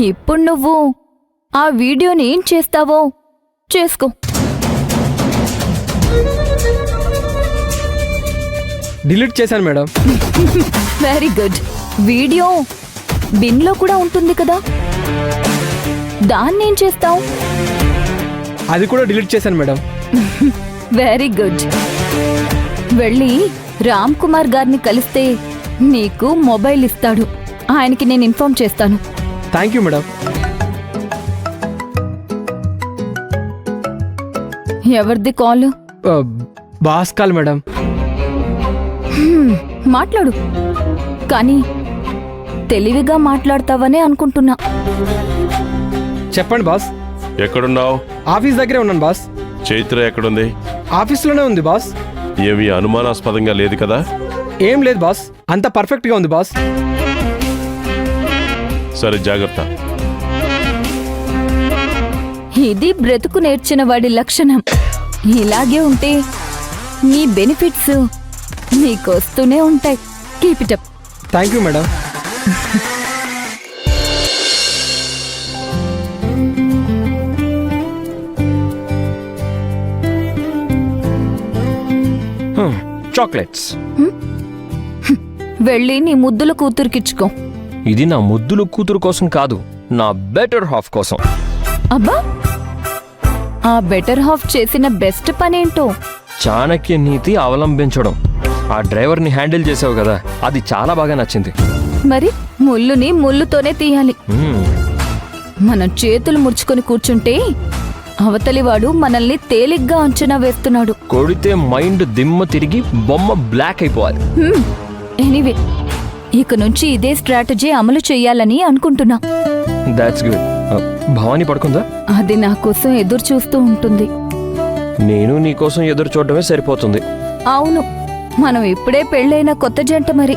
ఇప్పుడు నువ్వు ఆ వీడియోని ఏం చేస్తావో చేసుకో. డిలీట్ చేశాను మేడం. Very good. వీడియో బిన్లో కూడా ఉంటుంది కదా, దాన్నేం చేస్తావు? అది కూడా డిలీట్ చేశాను మేడం. Very good. వెళ్ళి రామ్ కుమార్ గారిని కలిస్తే నీకు మొబైల్ ఇస్తాడు. ఆయనకి నేను ఇన్ఫార్మ్ చేస్తాను. Thank you madam. ఎవరిది కాల్? Boss call madam. మాట్లాడు, కానీ తెలివిగా మాట్లాడతావనే అనుకుంటున్నా. చెప్పండి బాస్. ఎక్కడున్నావు? ఆఫీస్ దగ్గరే ఉన్నాను బాస్. చైత్ర ఎక్కడుంది? ఆఫీస్లోనే ఉంది బాస్. ఏమీ అనుమానాస్పదంగా లేదు కదా? ఏం లేదు బాస్, అంత పర్ఫెక్ట్గా ఉంది బాస్. సరే, జాగ్రత్త. ఇది బ్రతుకు నేర్చిన వాడి లక్షణం. ఇలాగే ఉంటే నీ బెనిఫిట్స్ నీకొస్తూనే ఉంటాయి. Keep it up. Thank you madam. Chocolates. వెళ్ళి నీ ముద్దుల కూతురికిచ్చుకో. ఇది నా ముద్దుల కూతురు కోసం కాదు, నా బెటర్ హాఫ్ కోసం. అబ్బా, ఆ బెటర్ హాఫ్ చేసిన బెస్ట్ పనేంటో? చాణక్య నీతి అవలంబించడం. ఆ డ్రైవర్ని హ్యాండిల్ చేసావు కదా, అది చాలా బాగా నచ్చింది. మరి ముళ్ళుని ముళ్ళుతోనే తీయాలి. మనం చేతులు ముడుచుకొని కూర్చుంటే అవతలివాడు మనల్ని తేలిగ్గా అంచనా వేస్తున్నాడు. కొడితే మైండ్ దిమ్మ తిరిగి బొమ్మ బ్లాక్ అయిపోవాలి. ఎనీవే, ఇక నుంచి ఇదే స్ట్రాటజీ అమలు చెయ్యాలని అనుకుంటున్నా. That's good. భవానీ పడుకుందా? అది నా కోసం ఎదురు చూస్తూ ఉంటుంది. నేను నీకోసం ఎదురు చూడడమే సరిపోతుంది. అవును, మనం ఇప్పుడే పెళ్ళైన కొత్త జంట. మరి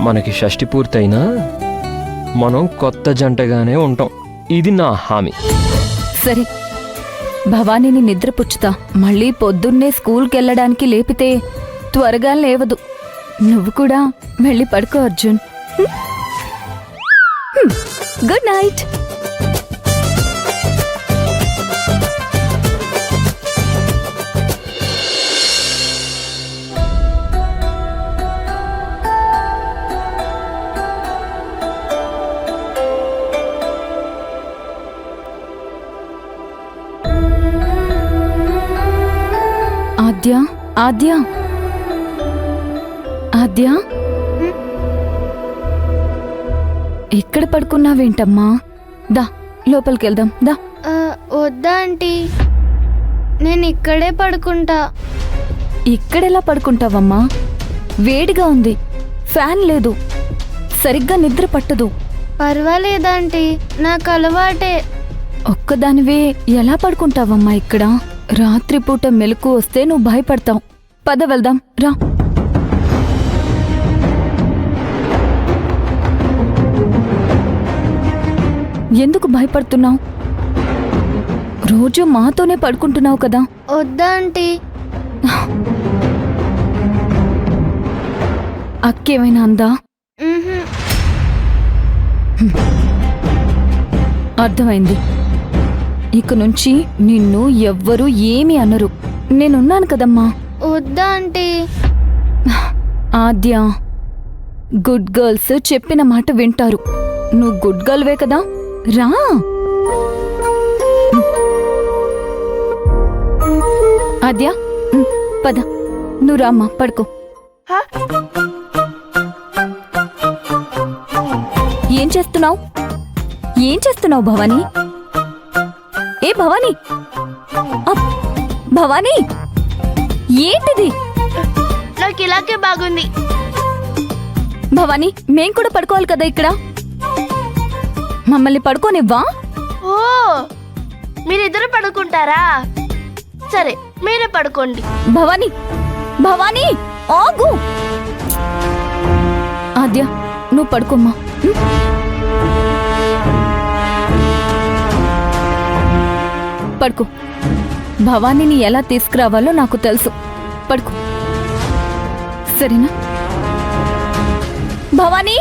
మనకి షష్టి పూర్తయినా మనం కొత్త జంటగానే ఉంటాం. ఇది నా హామీ. సరే, భవానీని నిద్రపుచ్చుతా. మళ్ళీ పొద్దున్నే స్కూల్కెళ్ళడానికి లేపితే త్వరగా లేవదు. నువ్వు కూడా వెళ్ళి పడుకో అర్జున్. Good night. ఆద్య, ఆద్య, ఆద్య, ఎక్కడ పడుకున్నావేంటమ్మా? దా, లోపలికెళ్దాం. దా. వద్దా ఆంటీ, నేను ఇక్కడే పడుకుంటా. ఇక్కడెలా పడుకుంటావమ్మా? వేడిగా ఉంది, ఫ్యాన్ లేదు, సరిగ్గా నిద్ర పట్టదు. పర్వాలేదాంటీ, నాకు అలవాటే. ఒక్కదానివే ఎలా పడుకుంటావమ్మా ఇక్కడ? రాత్రిపూట మెలకు వస్తే నువ్వు భయపడతావు. పద వెళ్దాం, రా. ఎందుకు భయపడుతున్నావు? రోజు మాతోనే పడుకుంటున్నావు కదా. వద్దా ఆంటీ. అక్కేమైనా అందా? అర్థమైంది. ఇక నుంచి నిన్ను ఎవ్వరూ ఏమీ అనరు. నేనున్నాను కదమ్మా. వద్దా ఆంటీ. ఆద్య, గుడ్ గర్ల్స్ చెప్పిన మాట వింటారు. నువ్వు గుడ్ గర్ల్వే కదా, రా. ఆద్య, పద, నువ్వు రామ్మా, పడుకో. ఏం చేస్తున్నావు? ఏం చేస్తున్నావు భవానీ? ఏ భవానీ, భవానీ, ఏంటిది? నాకు ఇలాగే బాగుంది. భవానీ, మేం కూడా పడుకోవాలి కదా ఇక్కడ. మమ్మల్ని పడుకోనివ్వా? ఓ, మీరిద్దరు పడుకుంటారా? సరే, మీరే పడుకోండి. భవానీ, భవానీ, ఆగు. ఆద్య, నువ్వు పడుకోమ్మా. పడుకో. భవానీని ఎలా తీసుకురావాలో నాకు తెలుసు. పడుకో, సరేనా? భవానీ,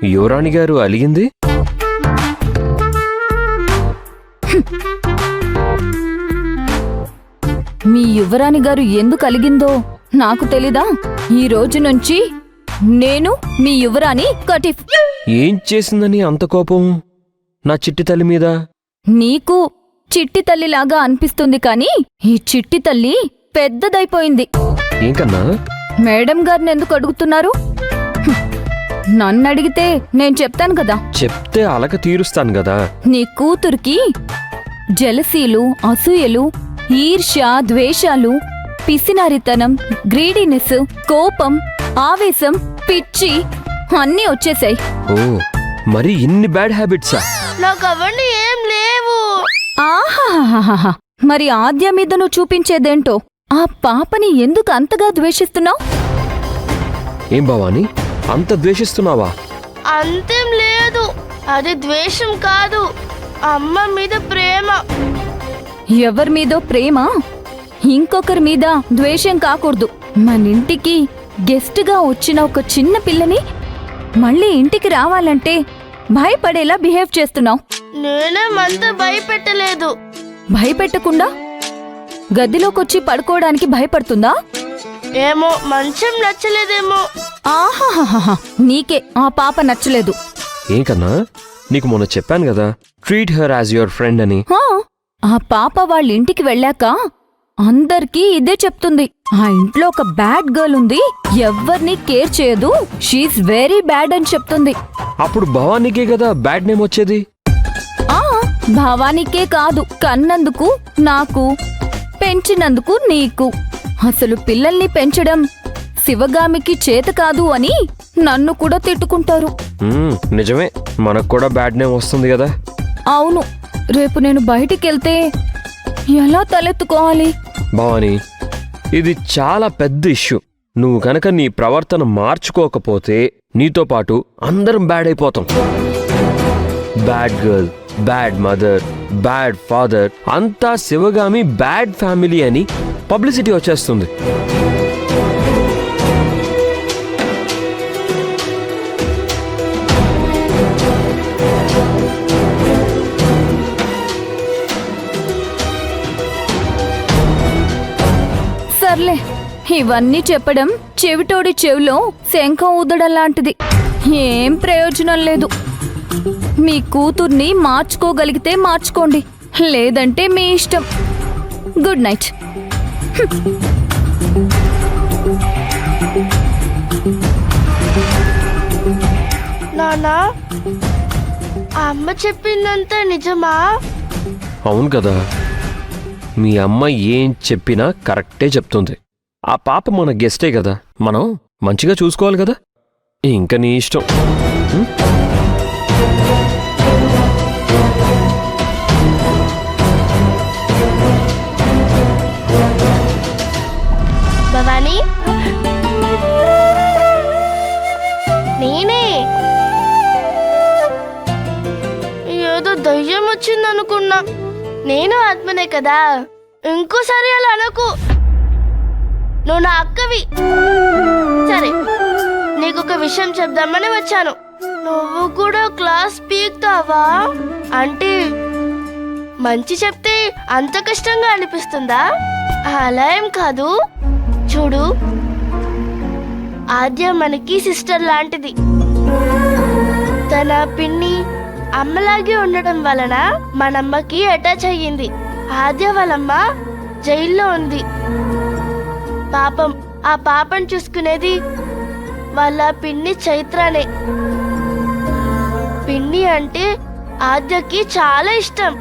యువరాణి గారు అలిగింది? మీ యువరాణి గారు ఎందుకు అలిగిందో నాకు తెలీదా? ఈ రోజు నుంచి నేను మీ యువరాణి కటిఫ్. ఏం చేసిందని అంత కోపం నా చిట్టి తల్లి మీద? నీకు చిట్టి తల్లిలాగా అనిపిస్తుంది కానీ ఈ చిట్టి తల్లి పెద్దదైపోయింది. ఏం కన్నా? మేడం గారిని ఎందుకు అడుగుతున్నారు? నన్ను అడిగితే నేను చెప్తాను కదా. చెప్తే అలక తీరుస్తాను కదా. నీ కూతురికి జలసీలు, అసూయలు, ఈర్ష్య, ద్వేషాలు, పిసినారితనం, గ్రీడీనెస్, కోపం, ఆవేశం, పిచ్చి అన్నీ వచ్చేసాయి. ఓ, మరి ఇన్ని బ్యాడ్ హ్యాబిట్సా? నాకు అవన్నీ ఏం లేవు. ఆహాహాహాహా. మరి ఆద్య మీద నువ్వు చూపించేదేంటో? ఆ పాపని ఎందుకు అంతగా ద్వేషిస్తున్నావు? ఏం భవాని, అంత ద్వేషిస్తున్నావా? అంతేం లేదు. అది ద్వేషం కాదు, అమ్మ మీద ప్రేమ. ఎవరి మీదో ప్రేమ ఇంకొకరి మీద ద్వేషం కాకూడదు. మన ఇంటికి గెస్ట్గా వచ్చిన ఒక చిన్న పిల్లని మళ్ళీ ఇంటికి రావాలంటే భయపడేలా బిహేవ్ చేస్తున్నావు. నేనేమంత భయపెట్టలేదు. భయపెట్టకుండా గదిలోకొచ్చి పడుకోవడానికి భయపడుతుందా? ఏమో, మంచం నచ్చలేదేమో. ఆహాహాహా. నీకే ఆ పాప నచ్చలేదు. ఏం కన్నా, నీకు మొన్న చెప్పాను కదా, treat her as your friend అని. హా, ఆ పాప వాళ్ళ ఇంటికి వెళ్ళాక అందరికీ ఇదే చెప్తుంది. ఆ ఇంట్లో ఒక బ్యాడ్ గర్ల్ ఉంది, ఎవ్వర్నీ కేర్ చేయదు, షీఈస్ వెరీ బ్యాడ్ అని చెప్తుంది. అప్పుడు భవానీకే కదా బ్యాడ్ నేమ్ వచ్చేది. ఆ భావానికే కాదు, కన్నందుకు నాకు, పెంచినందుకు నీకు. అసలు పిల్లల్ని పెంచడం శివగామికి చేత కాదు అని నన్ను కూడా తిట్టుకుంటారు. నిజమే, మనకు కూడా బ్యాడ్ నేమ్ వస్తుంది కదా. అవును, రేపు నేను బయటికెళ్తే ఎలా తలెత్తుకోవాలి? భవానీ, ఇది చాలా పెద్ద ఇష్యూ. నువ్వు కనుక నీ ప్రవర్తన మార్చుకోకపోతే నీతో పాటు అందరం బ్యాడ్ అయిపోతాం. Bad girl, bad mother, bad father, అంతా శివగామి బ్యాడ్ ఫ్యామిలీ అని పబ్లిసిటీ వచ్చేస్తుంది. సర్లే, ఇవన్నీ చెప్పడం చెవిటోడి చెవిలో శంఖం ఊదడం లాంటిది. ఏం ప్రయోజనం లేదు. మీ కూతుర్ని మార్చుకోగలిగితే మార్చుకోండి, లేదంటే మీ ఇష్టం. Good night. నానా, ఆ అమ్మ చెప్పిందంతా నిజమా? అవును కదా, మీ అమ్మ ఏం చెప్పినా కరెక్టే చెప్తుంది. ఆ పాప మన గెస్టే కదా, మనం మంచిగా చూసుకోవాలి కదా. ఇంకా నీ ఇష్టం. భవానీ, నేనే. ఏదో దయ్యం వచ్చిందనుకున్నా. నేను ఆత్మనే కదా, ఇంకోసారి అలా అనకు. నువ్వు నా అక్కవి. సరే, నీకొక విషయం చెప్దామని వచ్చాను. నువ్వు కూడా క్లాస్ పీక్తావా? అంటే మంచి చెప్తే అంత కష్టంగా అనిపిస్తుందా? అలా ఏం కాదు. చూడు, ఆద్య మనకి సిస్టర్ లాంటిది. తన పిన్ని అమ్మలాగే ఉండడం వలన మనమ్మకి అటాచ్ అయ్యింది. ఆద్య వాళ్ళమ్మ జైల్లో ఉంది. పాపం, ఆ పాపను చూసుకునేది వాళ్ళ పిన్ని చైత్రనే. పిన్ని అంటే ఆద్యకి చాలా ఇష్టం.